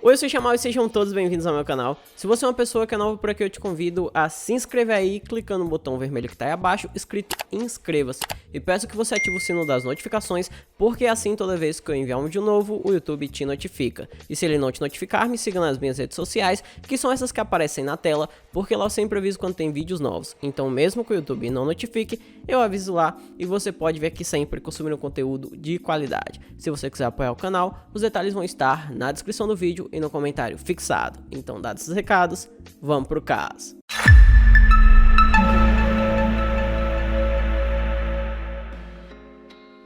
Oi, eu sou o Jamal e sejam todos bem-vindos ao meu canal. Se você é uma pessoa que é nova por aqui, eu te convido a se inscrever aí, clicando no botão vermelho que tá aí abaixo, escrito inscreva-se. E peço que você ative o sino das notificações, porque assim toda vez que eu enviar um vídeo novo, o YouTube te notifica. E se ele não te notificar, me siga nas minhas redes sociais, que são essas que aparecem na tela, porque lá eu sempre aviso quando tem vídeos novos. Então mesmo que o YouTube não notifique, eu aviso lá e você pode ver aqui sempre consumindo conteúdo de qualidade. Se você quiser apoiar o canal, os detalhes vão estar na descrição do vídeo e no comentário fixado. Então, dados os recados, vamos pro caso.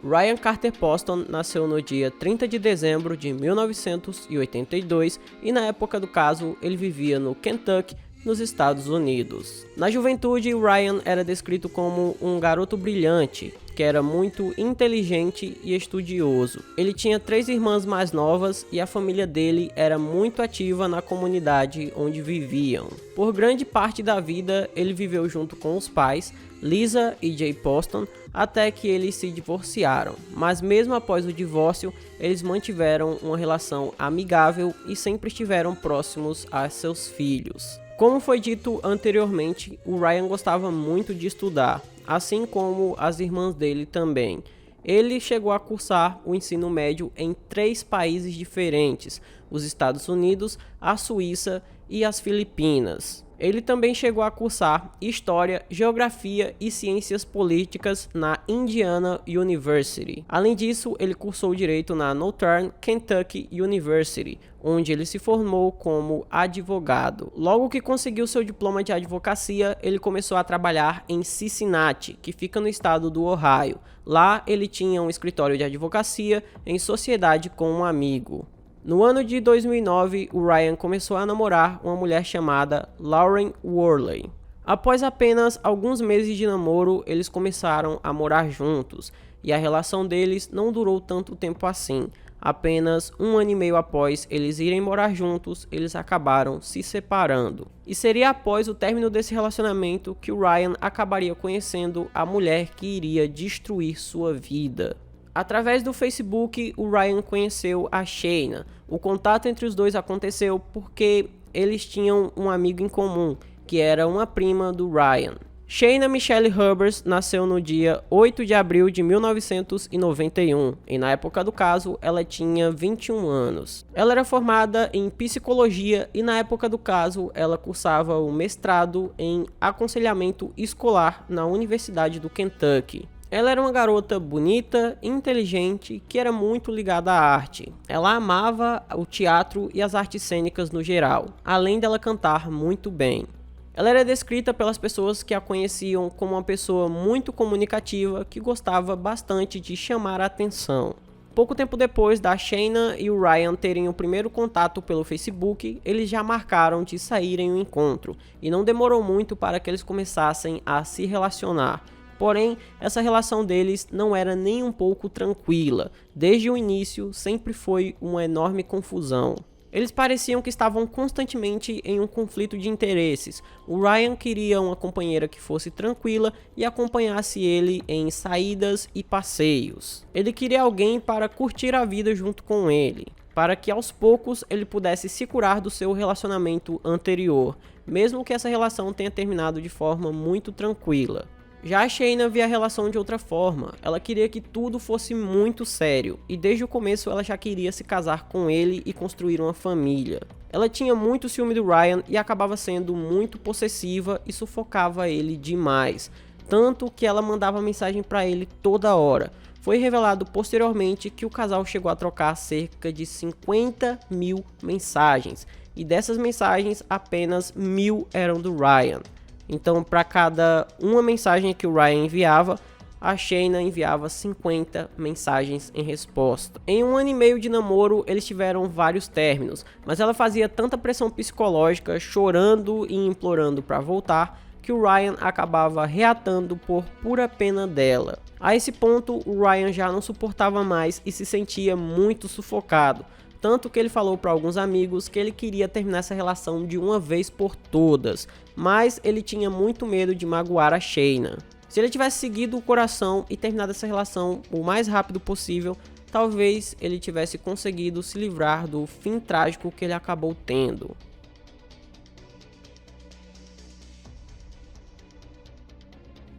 Ryan Carter Poston nasceu no dia 30 de dezembro de 1982 e na época do caso ele vivia no Kentucky, nos Estados Unidos. Na juventude, Ryan era descrito como um garoto brilhante, que era muito inteligente e estudioso. Ele tinha 3 irmãs mais novas e a família dele era muito ativa na comunidade onde viviam. Por grande parte da vida, ele viveu junto com os pais, Lisa e Jay Poston, até que eles se divorciaram. Mas mesmo após o divórcio, eles mantiveram uma relação amigável e sempre estiveram próximos a seus filhos. Como foi dito anteriormente, o Ryan gostava muito de estudar, assim como as irmãs dele também. Ele chegou a cursar o ensino médio em 3 países diferentes, os Estados Unidos, a Suíça e as Filipinas. Ele também chegou a cursar História, Geografia e Ciências Políticas na Indiana University. Além disso, ele cursou Direito na Northern Kentucky University, onde ele se formou como advogado. Logo que conseguiu seu diploma de advocacia, ele começou a trabalhar em Cincinnati, que fica no estado do Ohio. Lá, ele tinha um escritório de advocacia em sociedade com um amigo. No ano de 2009, o Ryan começou a namorar uma mulher chamada Lauren Worley. Após apenas alguns meses de namoro, eles começaram a morar juntos, e a relação deles não durou tanto tempo assim. Apenas 1 ano e meio após eles irem morar juntos, eles acabaram se separando. E seria após o término desse relacionamento que o Ryan acabaria conhecendo a mulher que iria destruir sua vida. Através do Facebook, o Ryan conheceu a Shayna. O contato entre os dois aconteceu porque eles tinham um amigo em comum, que era uma prima do Ryan. Shayna Michelle Hubbers nasceu no dia 8 de abril de 1991 e na época do caso ela tinha 21 anos. Ela era formada em psicologia e na época do caso ela cursava o mestrado em aconselhamento escolar na Universidade do Kentucky. Ela era uma garota bonita, inteligente, que era muito ligada à arte. Ela amava o teatro e as artes cênicas no geral, além dela cantar muito bem. Ela era descrita pelas pessoas que a conheciam como uma pessoa muito comunicativa que gostava bastante de chamar a atenção. Pouco tempo depois da Shayna e o Ryan terem o primeiro contato pelo Facebook, eles já marcaram de saírem um encontro, e não demorou muito para que eles começassem a se relacionar. Porém, essa relação deles não era nem um pouco tranquila. Desde o início, sempre foi uma enorme confusão. Eles pareciam que estavam constantemente em um conflito de interesses. O Ryan queria uma companheira que fosse tranquila e acompanhasse ele em saídas e passeios. Ele queria alguém para curtir a vida junto com ele, para que aos poucos ele pudesse se curar do seu relacionamento anterior, mesmo que essa relação tenha terminado de forma muito tranquila. Já a Shayna via a relação de outra forma. Ela queria que tudo fosse muito sério, e desde o começo ela já queria se casar com ele e construir uma família. Ela tinha muito ciúme do Ryan e acabava sendo muito possessiva e sufocava ele demais, tanto que ela mandava mensagem para ele toda hora. Foi revelado posteriormente que o casal chegou a trocar cerca de 50 mil mensagens, e dessas mensagens apenas 1.000 eram do Ryan. Então, para cada uma mensagem que o Ryan enviava, a Shayna enviava 50 mensagens em resposta. Em 1 ano e meio de namoro, eles tiveram vários términos, mas ela fazia tanta pressão psicológica, chorando e implorando para voltar, que o Ryan acabava reatando por pura pena dela. A esse ponto, o Ryan já não suportava mais e se sentia muito sufocado. Tanto que ele falou para alguns amigos que ele queria terminar essa relação de uma vez por todas, mas ele tinha muito medo de magoar a Shayna. Se ele tivesse seguido o coração e terminado essa relação o mais rápido possível, talvez ele tivesse conseguido se livrar do fim trágico que ele acabou tendo.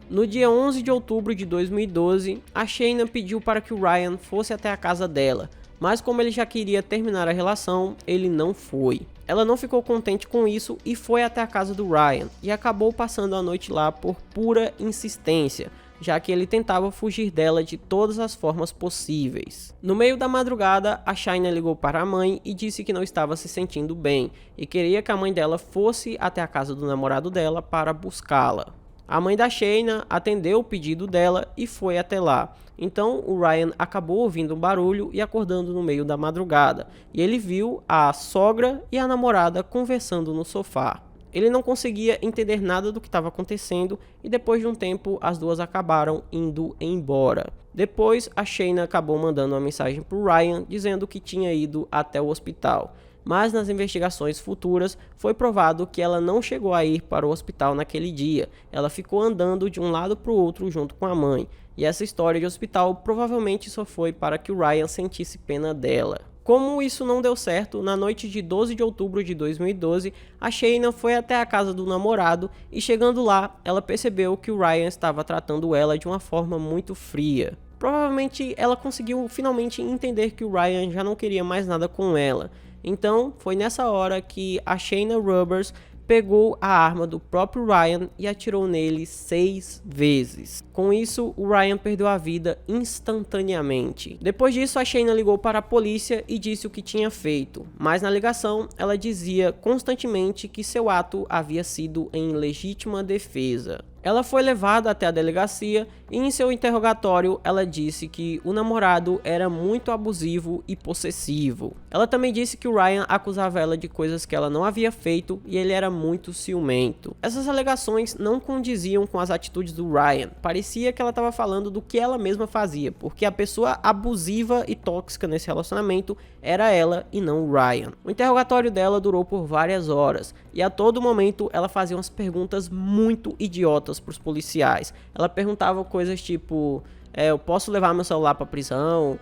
No dia 11 de outubro de 2012, a Shayna pediu para que o Ryan fosse até a casa dela, mas como ele já queria terminar a relação, ele não foi. Ela não ficou contente com isso e foi até a casa do Ryan, e acabou passando a noite lá por pura insistência, já que ele tentava fugir dela de todas as formas possíveis. No meio da madrugada, a Shayna ligou para a mãe e disse que não estava se sentindo bem, e queria que a mãe dela fosse até a casa do namorado dela para buscá-la. A mãe da Shayna atendeu o pedido dela e foi até lá. Então o Ryan acabou ouvindo um barulho e acordando no meio da madrugada, e ele viu a sogra e a namorada conversando no sofá. Ele não conseguia entender nada do que estava acontecendo e depois de um tempo as duas acabaram indo embora. Depois a Shayna acabou mandando uma mensagem para o Ryan dizendo que tinha ido até o hospital. Mas nas investigações futuras foi provado que ela não chegou a ir para o hospital naquele dia. Ela ficou andando de um lado para o outro junto com a mãe. E essa história de hospital provavelmente só foi para que o Ryan sentisse pena dela. Como isso não deu certo, na noite de 12 de outubro de 2012, a Shayna foi até a casa do namorado e chegando lá, ela percebeu que o Ryan estava tratando ela de uma forma muito fria. Provavelmente ela conseguiu finalmente entender que o Ryan já não queria mais nada com ela. Então, foi nessa hora que a Shayna Rubbers pegou a arma do próprio Ryan e atirou nele 6 vezes. Com isso, o Ryan perdeu a vida instantaneamente. Depois disso, a Shayna ligou para a polícia e disse o que tinha feito, mas na ligação ela dizia constantemente que seu ato havia sido em legítima defesa. Ela foi levada até a delegacia e em seu interrogatório ela disse que o namorado era muito abusivo e possessivo. Ela também disse que o Ryan acusava ela de coisas que ela não havia feito e ele era muito ciumento. Essas alegações não condiziam com as atitudes do Ryan. Parecia que ela estava falando do que ela mesma fazia, porque a pessoa abusiva e tóxica nesse relacionamento era ela e não o Ryan. O interrogatório dela durou por várias horas e a todo momento ela fazia umas perguntas muito idiotas para os policiais. Ela perguntava coisas tipo: eu posso levar meu celular para prisão?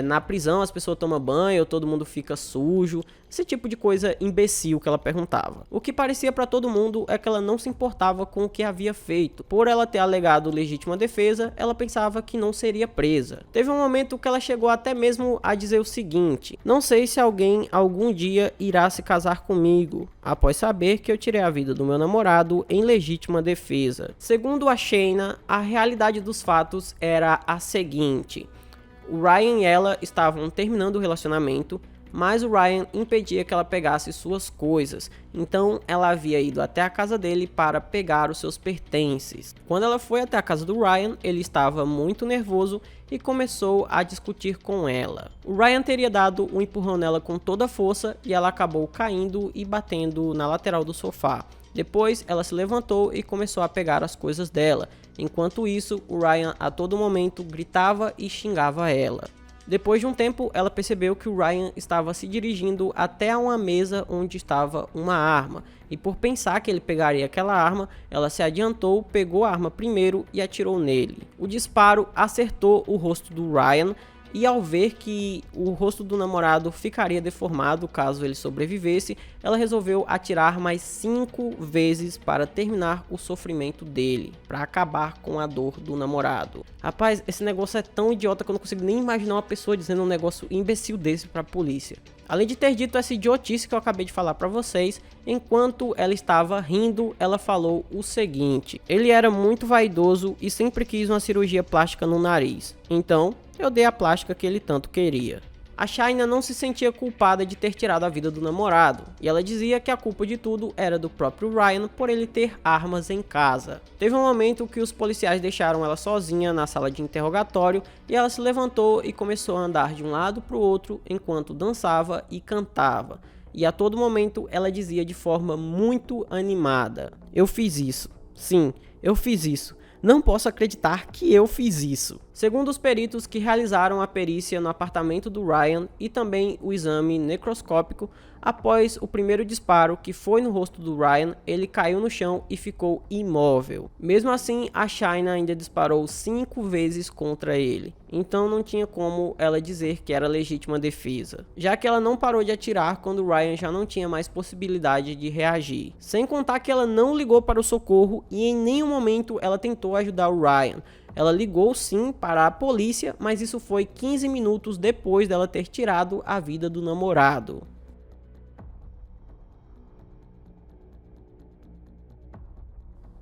Na prisão as pessoas tomam banho, todo mundo fica sujo. Esse tipo de coisa imbecil que ela perguntava. O que parecia para todo mundo é que ela não se importava com o que havia feito. Por ela ter alegado legítima defesa, ela pensava que não seria presa. Teve um momento que ela chegou até mesmo a dizer o seguinte: não sei se alguém algum dia irá se casar comigo, após saber que eu tirei a vida do meu namorado em legítima defesa. Segundo a Shayna, a realidade dos fatos era a seguinte: o Ryan e ela estavam terminando o relacionamento, mas o Ryan impedia que ela pegasse suas coisas, então ela havia ido até a casa dele para pegar os seus pertences. Quando ela foi até a casa do Ryan, ele estava muito nervoso e começou a discutir com ela. O Ryan teria dado um empurrão nela com toda a força e ela acabou caindo e batendo na lateral do sofá. Depois ela se levantou e começou a pegar as coisas dela. Enquanto isso, o Ryan a todo momento gritava e xingava ela. Depois de um tempo, ela percebeu que o Ryan estava se dirigindo até uma mesa onde estava uma arma. E por pensar que ele pegaria aquela arma, ela se adiantou, pegou a arma primeiro e atirou nele. O disparo acertou o rosto do Ryan. E ao ver que o rosto do namorado ficaria deformado caso ele sobrevivesse, ela resolveu atirar mais 5 vezes para terminar o sofrimento dele, para acabar com a dor do namorado. Rapaz, esse negócio é tão idiota que eu não consigo nem imaginar uma pessoa dizendo um negócio imbecil desse para a polícia. Além de ter dito essa idiotice que eu acabei de falar para vocês, enquanto ela estava rindo, ela falou o seguinte: ele era muito vaidoso e sempre quis uma cirurgia plástica no nariz, então eu dei a plástica que ele tanto queria. A Shayna não se sentia culpada de ter tirado a vida do namorado, e ela dizia que a culpa de tudo era do próprio Ryan por ele ter armas em casa. Teve um momento que os policiais deixaram ela sozinha na sala de interrogatório e ela se levantou e começou a andar de um lado para o outro enquanto dançava e cantava. E a todo momento ela dizia de forma muito animada: eu fiz isso. Sim, eu fiz isso. Não posso acreditar que eu fiz isso. Segundo os peritos que realizaram a perícia no apartamento do Ryan e também o exame necroscópico, Após o primeiro disparo, que foi no rosto do Ryan, ele caiu no chão e ficou imóvel. Mesmo assim, a Shaina ainda disparou 5 vezes contra ele, então não tinha como ela dizer que era legítima defesa, já que ela não parou de atirar quando o Ryan já não tinha mais possibilidade de reagir. Sem contar que ela não ligou para o socorro e em nenhum momento ela tentou ajudar o Ryan. Ela ligou sim para a polícia, mas isso foi 15 minutos depois dela ter tirado a vida do namorado.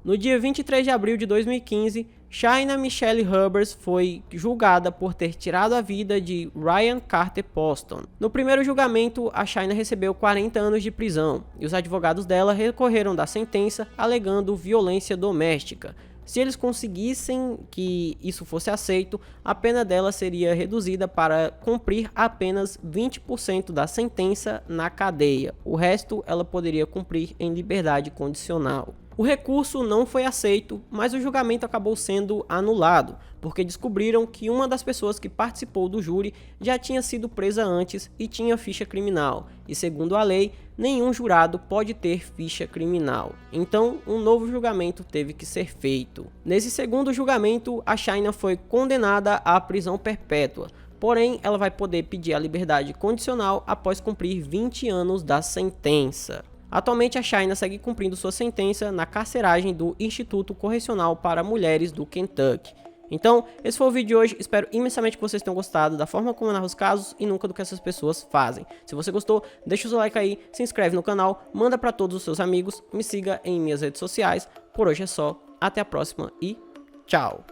No dia 23 de abril de 2015, Shaina Michelle Hubbers foi julgada por ter tirado a vida de Ryan Carter Poston. No primeiro julgamento, a Shaina recebeu 40 anos de prisão e os advogados dela recorreram da sentença alegando violência doméstica. Se eles conseguissem que isso fosse aceito, a pena dela seria reduzida para cumprir apenas 20% da sentença na cadeia. O resto ela poderia cumprir em liberdade condicional. O recurso não foi aceito, mas o julgamento acabou sendo anulado, porque descobriram que uma das pessoas que participou do júri já tinha sido presa antes e tinha ficha criminal, e segundo a lei, nenhum jurado pode ter ficha criminal. Então, um novo julgamento teve que ser feito. Nesse segundo julgamento, a Shaina foi condenada à prisão perpétua, porém, ela vai poder pedir a liberdade condicional após cumprir 20 anos da sentença. Atualmente, a Shaina segue cumprindo sua sentença na carceragem do Instituto Correcional para Mulheres do Kentucky. Então, esse foi o vídeo de hoje, espero imensamente que vocês tenham gostado da forma como eu narro os casos e nunca do que essas pessoas fazem. Se você gostou, deixa o seu like aí, se inscreve no canal, manda para todos os seus amigos, me siga em minhas redes sociais. Por hoje é só, até a próxima e tchau!